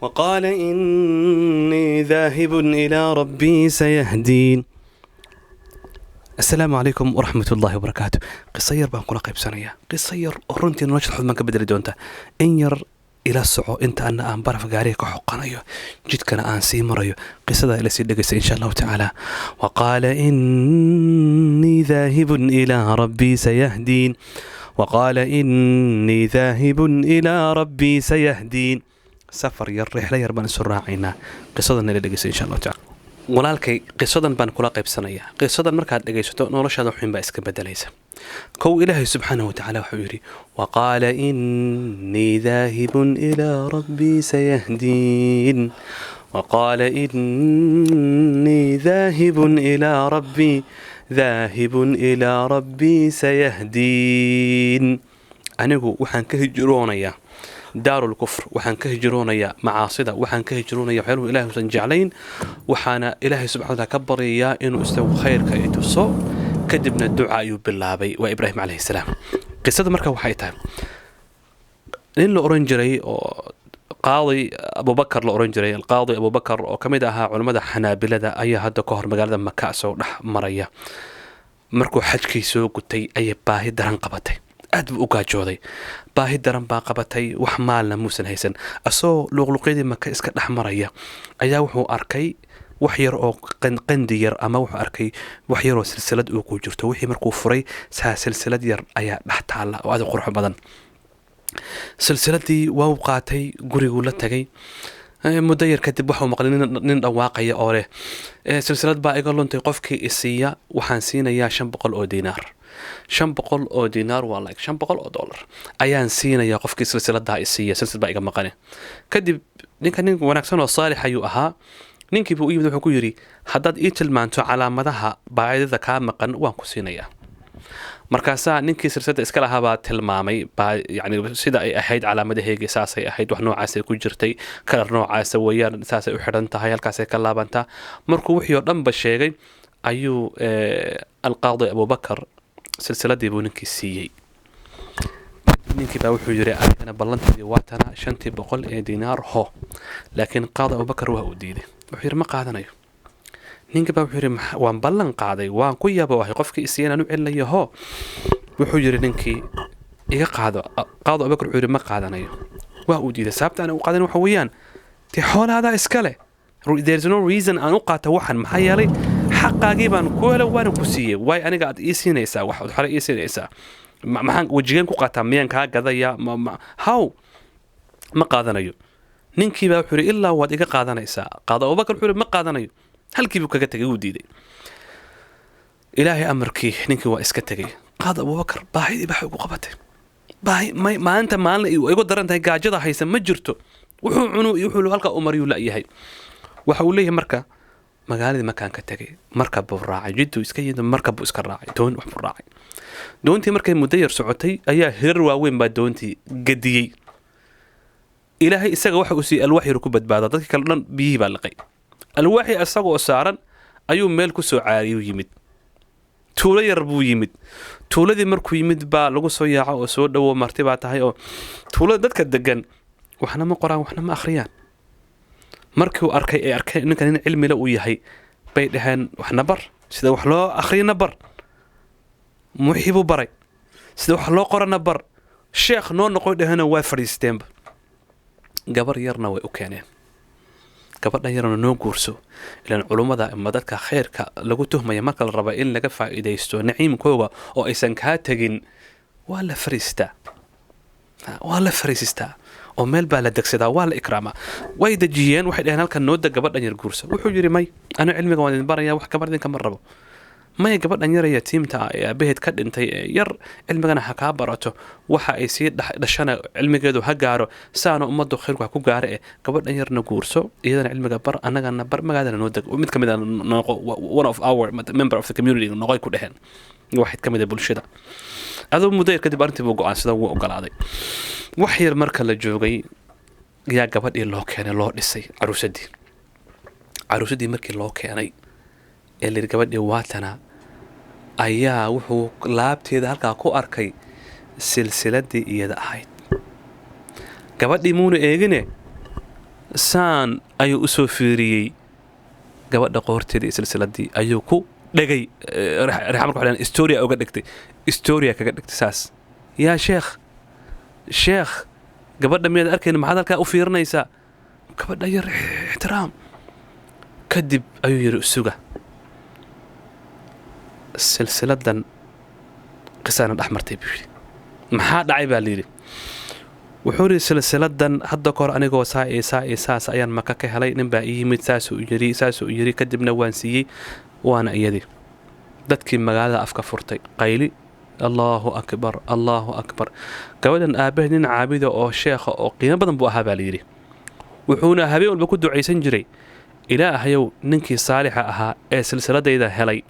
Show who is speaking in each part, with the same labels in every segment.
Speaker 1: وقال إني ذاهب إلى ربي سيهدين. السلام عليكم ورحمة الله وبركاته. قصير بان كلا قيب سنية قصير أرنتي نوشل حد ما كبدل دونتا إن ير إلى السعو أنت أنا أن بعرف قاريك حقنا أيوه جد كان أن سيمر أيوه قصة إلى سيدك إن شاء الله تعالى. وقال إني ذاهب إلى ربي سيهدين. وقال إني ذاهب إلى ربي سيهدين. سفر يرحلة يربان السراعينا قصة إلى إن شاء الله تعالى. walaalkay qisadan baan kula qaybsanayaa. qisadan markaad dhagaysato noloshaada waxin baa iska bedelaysa. kow ilaahay subxaanahu watacaala wuxuu yidhi waqaala innii daahibun ilaa rabbii sayahdiin. waqaala innii daahibun ilaa rabbii sayahdiin. anigu waxaan ka hijroonayaa دار الكفر وحن كهجرونيا معاصدة وحن كهجرونيا وحلو إلهي سنجعلين وحنا إلهي سبحانه وتعالى كبر إياه إنه استوى خير كيتوسو كدبنا الدعاء بالله وإبراهيم عليه السلام. قصة مركب وحيتها لين الأورنجري قاضي أبو بكر الأورنجري القاضي أبو بكر وكمدها علماء حنابلة أي هذا كهر مقالة مكة سو مريا مركو حج كيسو قتي أي باهي دران قبتي aad buu u gaajooday baahi daran baa qabatay wax maalna muusan haysan asoo luqluqeedii maka iska dhaxmaraya ayaa wuxuu arkay wax yar oo qandi yar ama wuxuu arkay wax yar oo silsilad uu ku jirto wixii markuu furay silsilad yar ayaa dhax taala oo aad u qurux badan. silsiladii waa uu qaatay gurigu la tagay muddo yar kadib waxuu maqlay nin dhawaaqaya oo leh silsilad baa iga luntay qofkii isiiya waxaan siinayaa 500 oo diinaar. 500 oo diinaar waa like 500 oo dollar ayaan siinayaa qofkii silsiladaha isiiya silsilad baa iga maqane. kadib nin wanaagsan oo saalix ayuu ahaa. ninkii buu yimid wuxuu ku yiri haddaad ii tilmaanto calaamadaha baadida ka maqan waan ku siinayaa. markaasaa ninkii silsilada iska lahaa baa tilmaamay yani sida ay ahayd calaamadaheega saasay ahayd wax noocaas ay ku jirtay kalar noocaas weeyaan saasay u xidhan tahay halkaas ay ka laabantaa. markuu wixii oo dhanba sheegay ayuu alqaadi Abu Bakar silsiladii buu ninkii siiyey. ninkii baa wuxuu yiri anigana ballantii waatana 500 ee diinaar ho laakiin qaadi Abu Bakar waa u diiday wuxuu yiri ma qaadanayo. ninkii baa wuxuu yiri waan ballan qaaday waan ku yaboohay qofkii isiyana u celinayo ho wuxuu yiri ninkii iga qaado. qaadi Abu Bakar wuxuu yiri ma qaadanayo waa u diiday sababta aan u qaadan waxa weeyaan tii xoolaada iska leh there's no reason aan u qaato waxan maxaa yeelay حقاقي بان كولا وانا كوسيه واي انا قاعد يسينيسا واحد حرق يسينيسا maxaan wajigan ku qaataa miyaan ka gadaya how ma qaadanayo. ninkii baa wuxuu ilaa waad iga qaadanaysaa. qaado Abu Bakar wuxuu ma qaadanayo halkii buu kaga tagay uu diiday. ilaahay amarkii ninkii waa iska tagay. qaado Abu Bakar baahidii baa ugu qabatay baahi ma anta maalin igu darantahay gaajada haysan ma jirto wuxuu cunu wuxuu halka umariyo la yahay waxa uu leeyahay marka magaalada makaan ka tagay markab buu raacay jiddu iska yimid markab buu iska raacay doon wax buu raacay. doontii markay muddo yar socotay ayaa heer waaweyn baa doontii gadiyay. ilaahay isaga waxa uu si alwaax yar ku badbaado dadka kale dhan biyihii baa laqay. alwaaxi asagoo saaran ayuu meel ku soo caariyo yimid. tuulo yar buu yimid. tuuladii markuu yimid baa lagu soo yaaco oo soo dhawo martibaa tahay oo tuulada dadka degan waxna ma qoraan waxna ma akhriyaan. markuu arkay ninkan cilmi la uu yahay bay dhahan waxna bar sida wax loo akhriyana bar muhibu baray sida wax loo qorana bar sheekh noo noqoy dhahana waa fariisteen. gabar yarna way u keeneen. gabadha yarna noo guurso ilaan culimada ama dadka khayrka lagu tuhmaya marka la rabo in laga faa'iideysto naciimkooga oo aysan ka tagin waa la fariistaa oo meel baa la degsadaa waa la ikraama way dajiyeen waxay dhahan halka noo gabadhan yar guurso. wuxuu yiri may ana cilmiga waan idin baraya wax gabadhan kama rabo may gabadhan yar ee tiimta ee behed ka dhintay yar cilmigana ha ka barato waxa ay si dhashana cilmigeedu ha gaaro saano ummadu khayrku ku gaaro ee gabadhan yarna guurso iyadana cilmiga bar anagana bar magaadana noo mid kamid ah one of our member of the community noqoy ku dhahan واحد كمية بولشدة هذا مدير كده بارنتي بوقع سدا وقال هذا وحير مركز الجوجي يا قبل الله كان الله لسه عروسدي مركز الله كان اللي قبل واتنا أيها وحو لابتي هذا هالك أكو أركي سلسلة دي يدا هاي قبل مون إيجنة saan ayuu u soo fiiriyey gabadha qoorteedii silsiladii ayuu ku dhagay marka waxaan historia uga dhigtay historia kaga dhigtay saas yaa sheekh gabadha miyaad arkayna maxaad halkaa u fiirinaysaa gabadha yar ixtiraam kadib ayuu yiri suga silsiladan qisana dhaxmartay buu maxaa dhacay baa liiri wuxuu yiri silsiladan hadda koor anigoo saas ayaan maka ka helay nin baa yimid saas uu yiri kadibna waan siiyay waana iyadii dadkii magaalada afka furtay qayli Allahu akbar gabadhan aabaheed nin caabida oo sheekha oo qiimo badan buu ahaa baa liiri wuxuuna habeen walba ku ducaysan jiray ilaahayow ninkii saalixa ahaa ee silsiladayda helay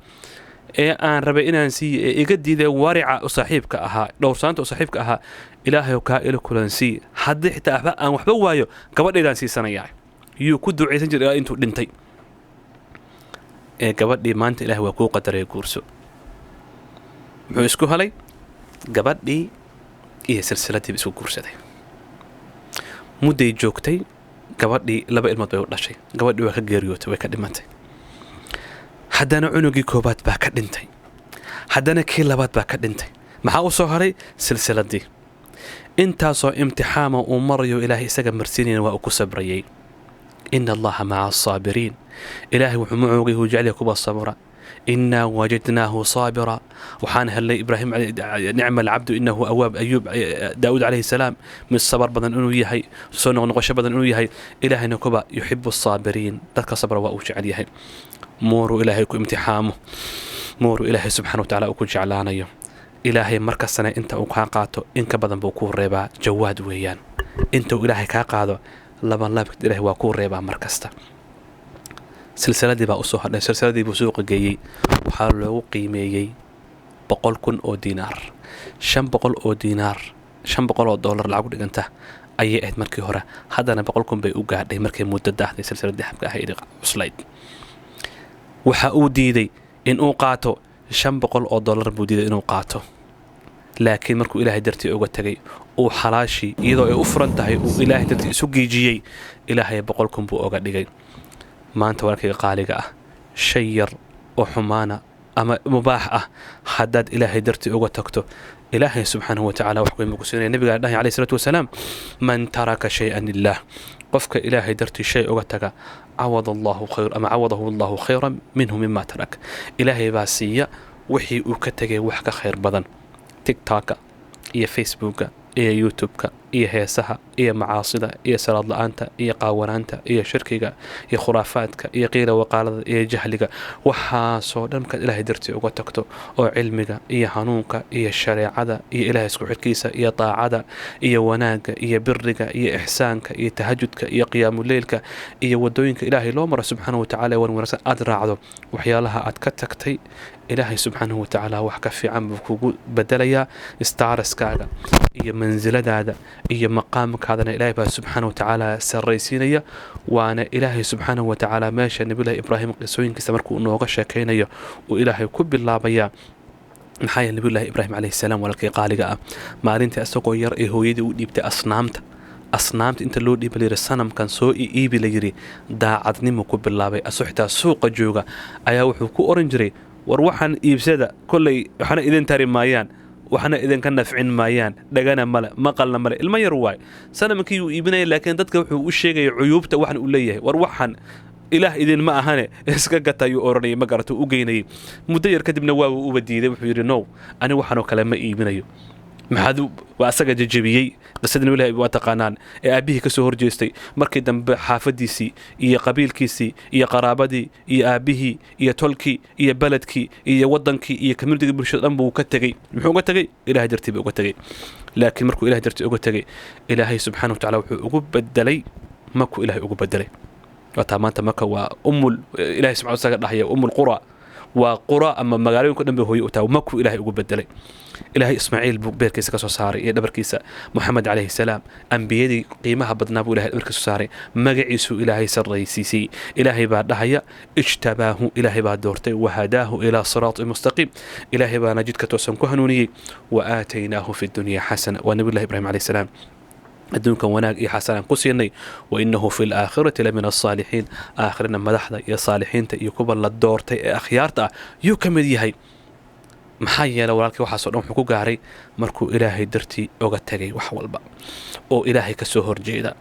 Speaker 1: ee aan rabay inaan siiyo ee iga diiday warica u saaxiibka ahaa dhowrsaanta u saaxiibka ahaa ilaahayow kaa ila kulansii haddii xitaa aan waxba waayo gabadhaydaan siisanayaa yuu ku ducaysan jiray ilaa intuu dhintay ee gabadhii maanta ilaahay waa kuu qadaray guurso muxuu isku helay gabadhii iyo silsiladii isku guursaday mudday joogtay gabadhii 2 ilmood bay u dhashay gabadhii waa ka geeriyootay way ka dhimatay haddana cunugii koobaad baa ka dhintay haddana kii labaad baa ka dhintay maxaa u soo haray silsiladii intaasoo imtixaama uu marayo ilaahay isaga marsiinayna waa uu ku sabrayay inna allaha maca asaabiriin ilaahay wuxuu macooga uu jecel yahay kuwa sabra إنا وجدناه صابرا وحان هل إبراهيم نعم العبد إنه أواب أيوب داود عليه السلام من الصبر بدن إنه يهي سنغ نقش بدن إنه يهي إلهي نكبا يحب الصابرين ذلك صبر وأوجع عليه مورو إلهي امتحامه مورو إلهي سبحانه وتعالى أكون جعلانيه إلهي مركز سنة أنت أقاقاته إنك بدن بوكور ريبا جواد ويان أنت إلهي كاقاده لبن لابك إلهي وكور ريبا مركزته silsiladii baa u soo hadhay silsiladii buu suuqa geeyay waxaa loogu qiimeeyay 100,000 oo diinaar 500 oo diinaar 500 oo dollar lacag dhiganta ayay ahayd markii hore haddana 100,000 bay u gaadhay markay muddo daahday silsiladii dahabka ahayd cuslayd waxa uu diiday in uu qaato 500 oo dollar buu diiday inuu qaato laakiin markuu ilaahay dartii uga tagay uu xalaashi iyadoo ay u furan tahay uu ilaahay dartii isu geejiyay ilaahay 100,000 buu uga dhigay maanta warkayga qaaliga ah shay yar oo xumaana ama mubaax ah haddaad ilaahay dartii uga tagto ilaahay subxaanahu watacaala wax weyn buu ku siinaya nabiga dhahay calayhi salaatu wasalaam man taraka shay-an lillaah qofka ilaahay dartii shay uga taga cawadahu allahu khayran minhu mima tarak ilaahay baa siiya wixii uu ka tegay wax ka khayr badan tiktoka iyo facebooka iyo youtube-ka iyo heesaha iyo macaasida iyo salaad la'aanta iyo qaawanaanta iyo shirkiga iyo khuraafaadka iyo qiila waqaalada iyo jahliga waxaasoo dhan markaad ilaahay dartii uga tagto oo cilmiga iyo hanuunka iyo shareecada iyo ilaahay isku xidhkiisa iyo daacada iyo wanaagga iyo biriga iyo ixsaanka iyo tahajudka iyo qiyaamuleylka iyo wadooyinka ilaahay loo maro subxaanahu watacaala wan wanaagsan aad raacdo waxyaalaha aad ka tagtay ilaahay subxaanahu watacaala wax ka fiican buu kugu bedelayaa istaaraskaaga iyo mansiladaada iyo maqaamkaadana ilaahay baa subxaanahu watacaala sarraysiinaya waana ilaahay subxaanahu watacaala meesha nabiyullaahi ibraahim qisooyinkiisa markuu nooga sheekaynayo uu ilaahay ku bilaabayaa maxaa yeele nabiyullaahi ibraahim calayhi salaam walaalkii qaaliga ah maalintii isagoo yar ee hooyadii u dhiibtay asnaamta inta loo dhiiba layiri sanamkan soo iibi layiri daacadnimo ku bilaabay asoo xitaa suuqa jooga ayaa wuxuu ku oran jiray war waxaan iibsada kolley waxna idin tari maayaan waxna idinka nafcin maayaan dhagana male maqalna male ilma yar waay sanamkii uu iibinaya laakiin dadka wuxuu u sheegay cuyuubta waxan uu leeyahay war waxan ilaah idin ma ahane iska gatay oranay ma garato u geynay muddo yar kadibna waa uu uba diiday wuxuu yiri no ani waxan oo kale ma iibinayo maxaad waa asaga jajabiyay qisadna ilaahay waa taqaanaan ee aabihii ka soo horjeestay markii dambe xaafadiisii iyo qabiilkiisii iyo qaraabadii iyo aabihii iyo tolkii iyo baladkii iyo wadankii iyo community bulshada dhan buu ka tagay muxuu uga tagay ilaahay dartii buu uga tagay laakiin markuu ilaahay dartii uga tagay ilaahay subxaanahu watacaala wuxuu ugu bedelay markuu ilaahay ugu bedelay wata maanta marka waa ilaahay subxaanahu watacaala dhahaya qura وقرى أما مقالين كنا بهوي أتاو مكو إلهي أقول بدلي إلهي إسماعيل بيركيس كسو ساري دبر كيسا محمد عليه السلام أنبيادي قيمها بدنابو إلهي دبر كسو ساري مقعيسو إلهي سريسيسي إلهي بعد دهيا اجتباه إلهي بعد دورتي وهداه إلى صراط مستقيم إلهي بعد نجد كتوسن كهنوني وآتيناه في الدنيا حسنة ونبي الله إبراهيم عليه السلام adduunkan wanaag iyo xasanaan ku siinay wainahu fi laakhirati la min alsaalixiin aakhirina madaxda iyo saalixiinta iyo kuwa la doortay ee akhyaarta ah yuu ka mid yahay maxaa yeelay walaalkii waxaasoo dhan wuxuu ku gaaray markuu ilaahay dartii oga tegay wax walba oo ilaahay ka soo horjeeda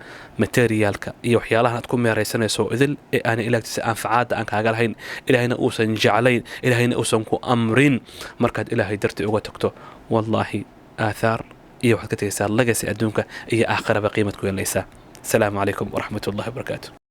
Speaker 1: materiaalka iyo waxyaalahan aad ku meeraysanayso idil ee aanay ilaagtiisa anfacaadda aan kaaga lahayn ilaahayna uusan jeclayn ilaahayna uusan ku amrin markaad ilaahay dartii uga tagto wallaahi aathaar iyo waxaad ka tegaysaa lagasi adduunka iyo aakhiraba qiimad ku yeelanaysaa asalaamu calaykum waraxmat ullahi wabarakaatu